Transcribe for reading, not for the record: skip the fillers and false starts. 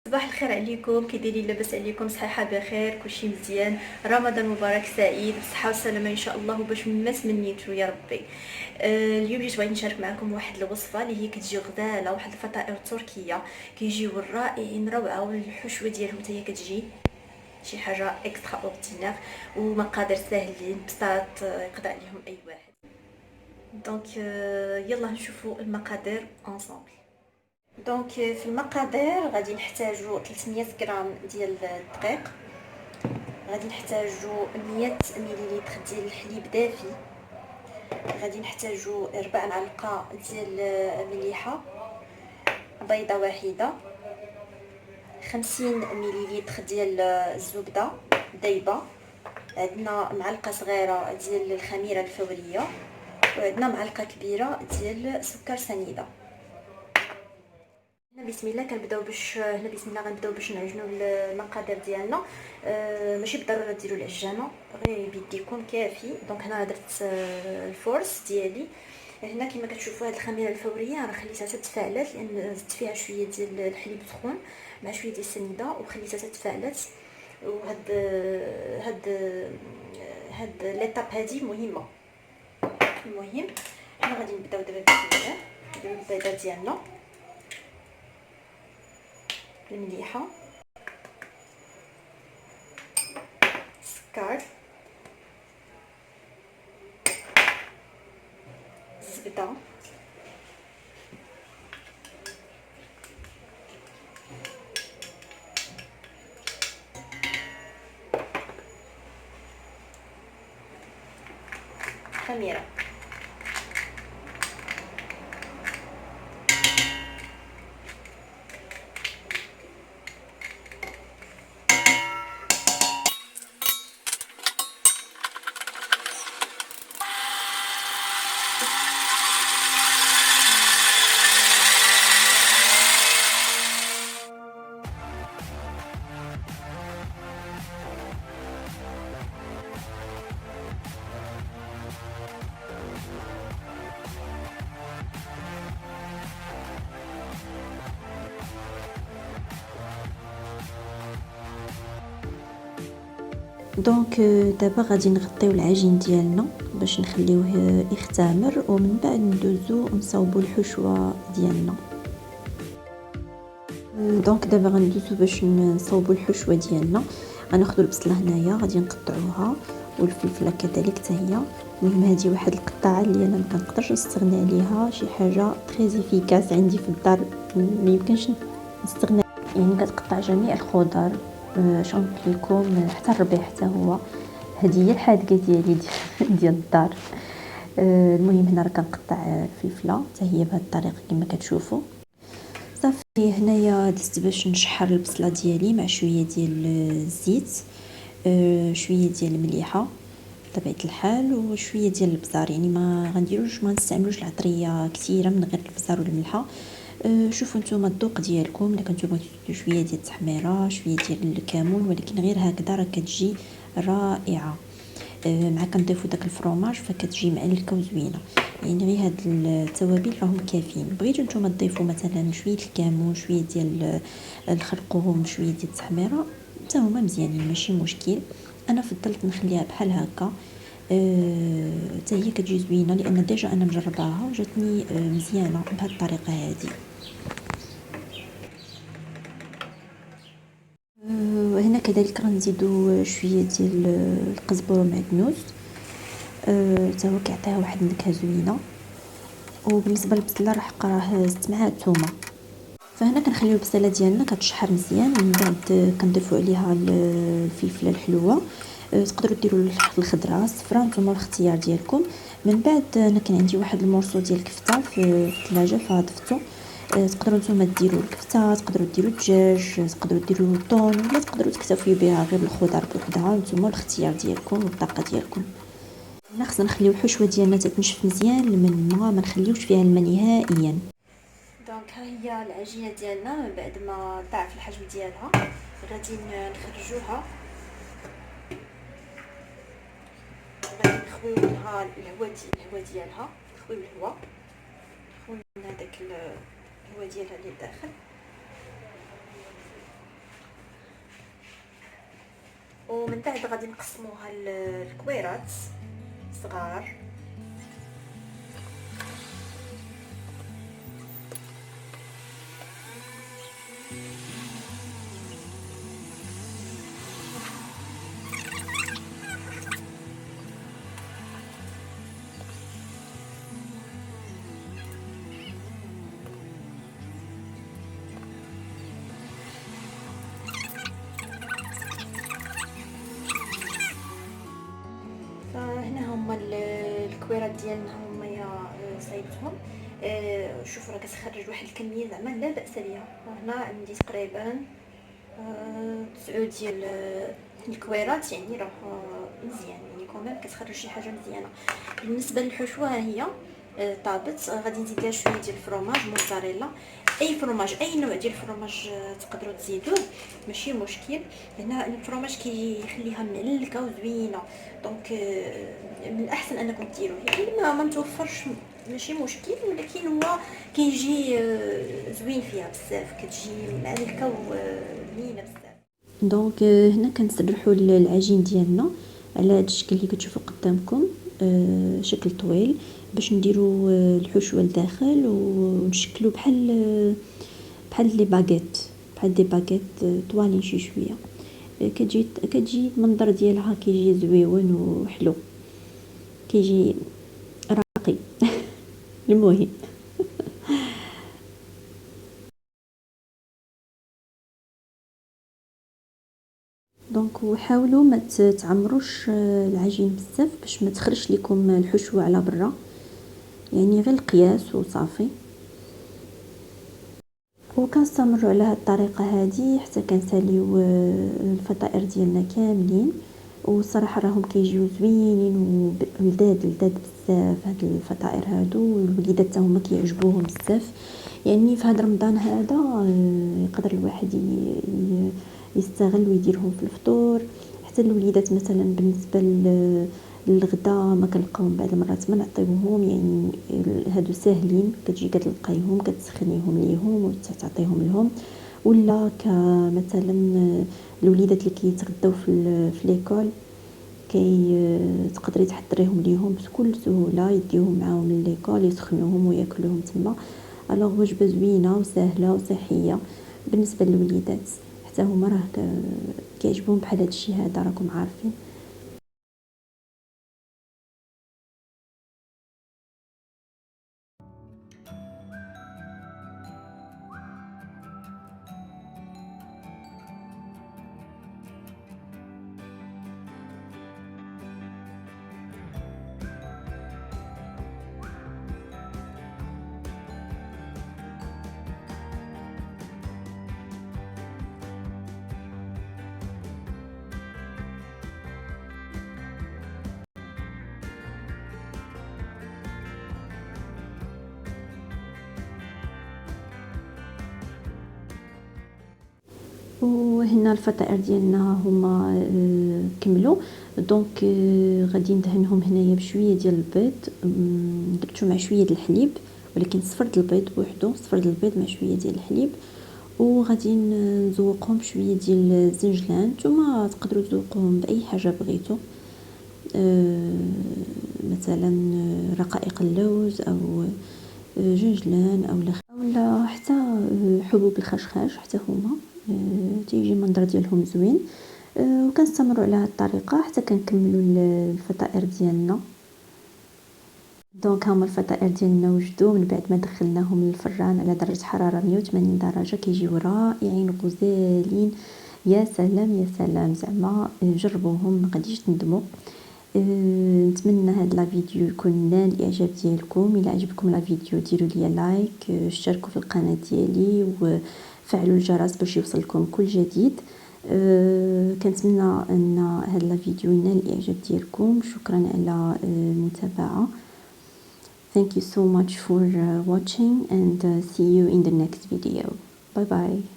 صباح الخير عليكم، كي دايرين؟ لاباس عليكم؟ صحيحه بخير؟ كلشي مزيان؟ رمضان مبارك سعيد بالصحه والسلامه ان شاء الله، وباش ما تمنيتو يا ربي. اليوم جيت بغيت نشارك معكم واحد الوصفه اللي هي كتجي غزاله، واحد الفطائر تركيه كيجيو رائعين روعه، والحشوه ديالهم حتى هي كتجي شي حاجه اكسترا اوردينير، ومقادير ساهلين بساط، يقدر عليهم اي واحد. دونك يلا نشوفوا المقادير انصامبل. دونك في المقادير غادي نحتاجو 300 غرام ديال الدقيق، غادي نحتاجو 100 مليلتر ديال الحليب دافي، غادي نحتاجو 4 معلقه ديال المليحه، بيضه واحده، 50 مليلتر ديال الزبده دايبه، عندنا معلقه صغيره ديال الخميره الفوريه، وعندنا معلقه كبيره ديال سكر سنيده. بسم الله كنبداو باش هنا بسم الله غنبداو باش نعجنوا المقادير ديالنا. ماشي بالضروره ديروا العجانه، غير بيديكم كافي. دونك هنا درت الفورس ديالي. هنا كما كتشوفوا هاد الخميره الفوريه راه خليتها تتفاعلات، لان زدت فيها شويه ديال الحليب سخون مع شويه ديال السنيده وخليتها تتفاعلات. وهاد هاد هاد ليطاب هادي مهمه. المهم حنا غادي نبداو دابا بسم الله. نديرو البيضه ديالنا، المليحه، السكر، الزبده، خميره. دونك دابا غادي نغطيو العجين ديالنا باش نخليوه يختمر، ومن بعد ندوزو نصاوبوا الحشوه ديالنا. دونك دابا غندوزو باش نصاوبوا الحشوه ديالنا. غناخذوا البصله هنايا غادي نقطعوها، والفلفله كذلك حتى هي. المهم هذه واحد القطعه اللي انا ما كنقدرش نستغنى عليها، شي حاجه تري افيكاس عندي في الدار، ما يمكنش نستغنى. يعني كتقطع جميع الخضر، شنقول لكم حتى الربيع حتى هو. هذه هي الحادقه ديالي ديال الدار. المهم هنا راه كنقطع الفلفله حتى هي بهذه الطريقه كما كتشوفوا. صافي هنايا دزت باش نشحر البصله ديالي مع شويه ديال الزيت، شويه ديال المليحه بطبيعه الحال، وشويه ديال البزار. يعني ما غنديروش، ما نستعملوش العطريه كثيره من غير البزار والملحه. شوفوا نتوما الذوق ديالكم، الا كنتو بغيتو شويه ديال التحميره، شويه ديال الكمون، ولكن غير هكذا راه كتجي رائعه. مع كنضيفوا داك الفرomاج فكتجي معلكه وزوينه. يعني غير هاد التوابل راهم كافيين. بغيتو نتوما تضيفوا مثلا شويه الكمون، شويه ديال الخرقوم، شويه ديال التحميره، حتى هما مزيانين ماشي مشكل. انا فضلت نخليها بحال هكا، حتى هي كتجي زوينه، لان ديجا انا مجرباها وجاتني مزيانه بهذه الطريقه هذه. وهنا كذلك غنزيدو شويه ديال القزبر والمعدنوس، حتى هو كيعطيها واحد النكهه زوينه. وبالنسبه للبصله راه زدت معها الثومه. فهنا كنخليو البصله ديالنا كتشحر مزيان، ومن بعد كنضيفوا عليها الفلفله الحلوه. تقدروا ديروا الخضره الصفراء، نتوما الاختيار ديالكم. من بعد انا كان عندي واحد المورسو ديال الكفته في الثلاجه فضفتو. تقدروا نتوما ديروا الكفته، تقدروا ديروا الدجاج، تقدروا ديروا الطون، ولا تقدروا تكتفيو بها غير الخضر بوحدها، نتوما الاختيار ديالكم والطاقه ديالكم. هنا خصنا نخليو الحشوه ديالنا تتنشف مزيان، ما نخليوش فيها الماء نهائيا. دونك ها هي العجينه ديالنا من بعد ما ضاعف الحجم ديالها، غادي نخرجوها، غادي نخويو منها الهواء ديالها، نخويو الهواء، نخويو من هذاك الهواء ديالها اللي داخل. ومن بعد غادي نقسموها الكويرات صغار. فهنا هما الكويرات ديالنا هما يا صايبتهم. شوفوا راه كتخرج واحد الكميه زعما لا باس بها. هنا عندي تقريبا 9 ديال الكويرات، يعني راه مزيان، يعني كمان كتخرج شي حاجه مزيانه. بالنسبه للحشوه ها هي طابت. غادي نزيد لها شويه ديال الفرomاج موزاريلا، اي فرomاج، اي نوع ديال الفرomاج تقدروا تزيدوه ماشي مشكل. هنا الفرomاج كيخليها ملكه وزوينه، دونك من الاحسن انكم ديروه. يعني ما متوفرش ماشي مشكل، ولكن هو كيجي زوين فيها بزاف، كتجي مالكه وزوينه بزاف. دونك هنا كنسرحوا العجين ديالنا على هذا الشكل اللي كتشوفوا قدامكم، شكل طويل، باش نديروا الحشوه لداخل ونشكلوا بحال لي باغيت، بحال دي باغيت طوالين شي شويه. كتجي المنظر ديالها كيجي زويون وحلو، كيجي راقي. المهم دونك وحاولوا ما تعمروش العجين بزاف باش ما تخرجش لكم الحشوه على برا، يعني غير القياس وصافي. وكنستمروا على هاد الطريقه هذه حتى كنساليو الفطائر ديالنا كاملين. وصراحه راهم كيجيو زوينين ولذاذ بزاف هاد الفطائر هادو، والوليدات حتى هما كيعجبوهم بزاف. يعني في هذا رمضان هذا يقدر الواحد يستغل ويديرهم في الفطور. حتى الوليدات مثلا بالنسبه للغدا ما كنلقاوهم بعض المرات ما نعطيوهم، يعني هادو ساهلين، كتجي كتلقايهم كتسخنيهم ليهم وتعطيهم لهم. ولا كمثلا الوليدات اللي كيتغداو في ليكول تقدري تحضريهم ليهم بكل سهوله، يديوهم معاهم ليكول يسخنوهم وياكلوهم تما. الوغ وجبه زوينه وسهله وصحيه بالنسبه للوليدات، حتى هما راه كيعجبهم بحال هادشي هذا، راكم عارفين. وهنا الفطائر ديالنا هما كملوا. دونك غادي ندهنهم هنايا بشويه ديال البيض، درتو مع شويه ديال الحليب، ولكن صفرت البيض بوحدو، صفرت البيض مع شويه ديال الحليب. وغادي نزوقهم بشويه ديال الزنجلان، نتوما تقدروا تزوقوهم باي حاجه بغيتو، مثلا رقائق اللوز او جنجلان اولا حتى حبوب الخشخاش، حتى هما تيجي المنظر ديالهم زوين. وكنستمروا على هذه الطريقه حتى كنكملوا الفطائر ديالنا. دونك هما الفطائر ديالنا وجدوا من بعد ما دخلناهم للفران على درجه حراره 180 درجه، كيجيو رائعين غزالين. يا سلام يا سلام، زعما جربوهم ما غاديش تندموا. نتمنى هاد لا فيديو يكون نال الاعجاب ديالكم. الا عجبكم لا فيديو ديروا لي لايك، اشتركوا في القناه ديالي وفعلوا الجرس باش يوصلكم كل جديد. كنتمنى ان هاد لا فيديو ينال الاعجاب ديالكم. شكرا على المتابعه. Thank you so much for watching and see you in the next video. Bye bye.